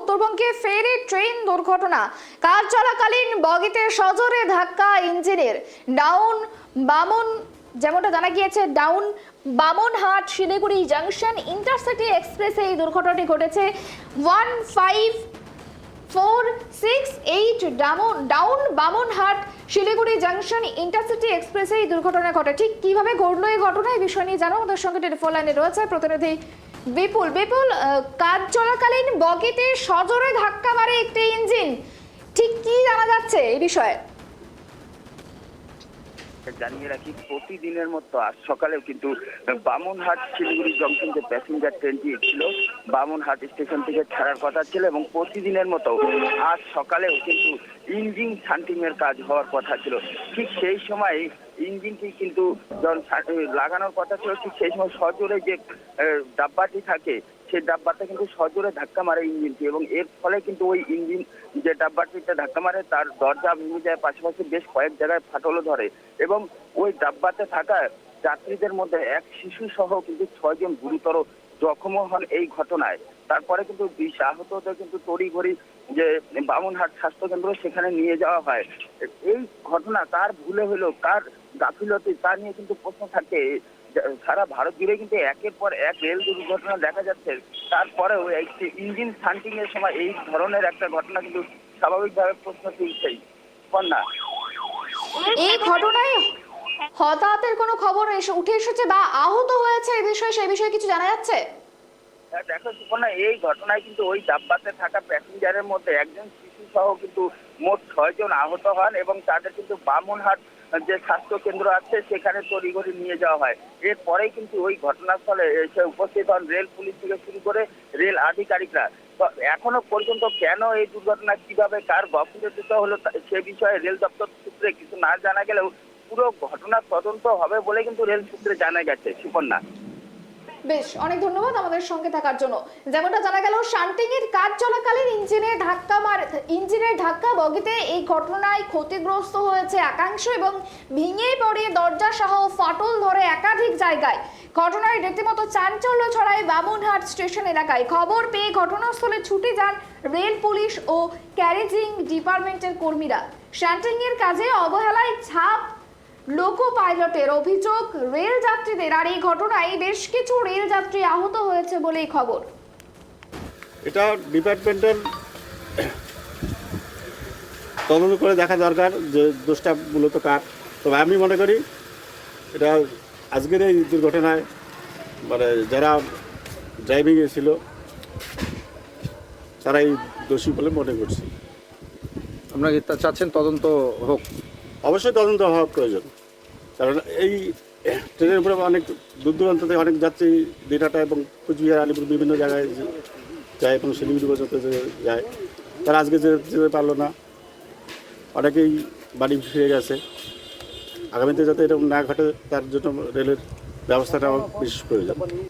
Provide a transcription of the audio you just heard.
উত্তরবঙ্গে ফেরি ট্রেন দুর্ঘটনা। কাজ চলাকালীন বগিতে সজোরে ধাক্কা ইঞ্জিনের। যেমনটা জানা গিয়েছে, down Bamanhat Siliguri junction intercity এক্সপ্রেসে এই দুর্ঘটনাটি ঘটেছে। 15468 down Bamanhat Siliguri junction intercity এক্সপ্রেসে এই দুর্ঘটনা ঘটে। ঠিক কিভাবে ঘটলো এই ঘটনা, এই বিষয় নিয়ে জানো আমাদের সঙ্গে টেলিফোন লাইনে রয়েছে প্রতিনিধি বিপুল। কাজ চলাকালীন বগিতে সজোরে ধাক্কা মারে একটি ইঞ্জিন, ঠিক কি জানা যাচ্ছে এই বিষয়ে? জানিয়ে রাখি, প্রতিদিনের মতো আজ সকালেও কিন্তু বামনহাট শিলিগুড়ি জংশন যে প্যাসেঞ্জার ট্রেনটি ছিল বামনহাট স্টেশন থেকে ছাড়ার কথা ছিল এবং প্রতিদিনের মতো আজ সকালেও কিন্তু ইঞ্জিন শান্টিং এর কাজ হওয়ার কথা ছিল। ঠিক সেই সময় ইঞ্জিনটি কিন্তু যখন লাগানোর কথা ছিল, ঠিক সেই সময় সজোরে যে ডাব্বাটি থাকে সেই ডাব্বাতে কিন্তু সজোরে ধাক্কা মারে ইঞ্জিনটি এবং এর ফলে কিন্তু ওই ইঞ্জিন যে ডাব্বাটিতে ধাক্কা মারে তার দরজা ভেঙে যায়, পাশাপাশি বেশ কয়েক জায়গায় ফাটলও ধরে এবং ওই ডাব্বাতে থাকা যাত্রীদের মধ্যে এক শিশু সহ কিন্তু 6 জন গুরুতর জখমও হন এই ঘটনায়। তারপরে কিন্তু 20 আহতদের কিন্তু তড়িঘড়ি যে বামনহাট স্বাস্থ্য কেন্দ্র সেখানে নিয়ে যাওয়া হয়। এই ঘটনা কার ভুলে হলো, কার গাফিলতি, তা নিয়ে কিন্তু প্রশ্ন থাকে। সারা ভারত জুড়ে কিন্তু একের পর এক রেল দুর্ঘটনা দেখা যাচ্ছে, তারপরেও একটি ইঞ্জিন শান্টিং এর সময় এই ধরনের একটা ঘটনা কিন্তু স্বাভাবিকভাবে প্রশ্ন তুলছেই। কন্যা, এই ঘটনায় হতাহতের কোনো খবর উঠে এসেছে বা আহত হয়েছে এই বিষয়ে, সেই বিষয়ে কিছু জানা যাচ্ছে? দেখো সুপর্ণা, এই ঘটনায় কিন্তু ওই ডাব্বাতে থাকা প্যাসেঞ্জারের মধ্যে একজন শিশু সহ কিন্তু মোট 6 জন আহত হন এবং তাদের কিন্তু বামনহাট যে স্বাস্থ্য কেন্দ্র আছে সেখানে তড়িঘড়ি নিয়ে যাওয়া হয়। এরপরেই কিন্তু ওই ঘটনাস্থলে এসে উপস্থিত হন রেল পুলিশ থেকে শুরু করে রেল আধিকারিকরা। তো এখনো পর্যন্ত কেন এই দুর্ঘটনা, কিভাবে কার গাফিলতিত হলো সে বিষয়ে রেল দপ্তর সূত্রে কিছু না জানা গেলেও পুরো ঘটনার তদন্ত হবে বলে কিন্তু রেল সূত্রে জানা গেছে। সুপর্ণা, বেশ, অনেক ধন্যবাদ আমাদের সঙ্গে থাকার জন্য। যেমনটা জানা গেল, শান্টিং এর কাজ চলাকালীন ইঞ্জিনের ধাক্কা বগিতে এই ঘটনায় ক্ষতিগ্রস্ত হয়েছে একাংশ এবং ভেঙে পড়ে দরজা সহ ফাটল ধরে একাধিক জায়গায়। ঘটনায় রীতিমতো চাঞ্চল্য ছড়ায় বামনহাট স্টেশন এলাকায়। খবর পেয়ে ঘটনাস্থলে ছুটে যান রেল পুলিশ ও ক্যারেজিং ডিপার্টমেন্টের কর্মীরা। শান্টিং এর কাজে অবহেলায় ছাপ লোকো পাইলটের অভিযোগ রেল যাত্রীদের। আর এই ঘটনায় বেশ কিছু রেল যাত্রী আহত হয়েছে বলেই খবর। এটা ডিপার্টমেন্টের তদন্ত করে দেখা দরকার যে দোষটা মূলত কার। তবে আমি মনে করি এটা আজকের এই দুর্ঘটনায় মানে যারা ড্রাইভিংয়ে ছিল তারাই দোষী বলে মনে করছি। আপনারা কি চাচ্ছেন তদন্ত হোক? অবশ্যই তদন্ত হওয়া প্রয়োজন, কারণ এই ট্রেনের উপরে অনেক দূর দূরান্ত থেকে অনেক যাত্রী দিনহাটা এবং কুচবিহার আলিপুর বিভিন্ন জায়গায় যায় এবং শিলিগুড়ি পর্যন্ত যায়। তারা আজকে যেতে পারলো না, অনেকেই বাড়ি ফিরে গেছে। আগামীতে যাতে এরকম না ঘটে তার জন্য রেলের ব্যবস্থাটা বিশেষ প্রয়োজন।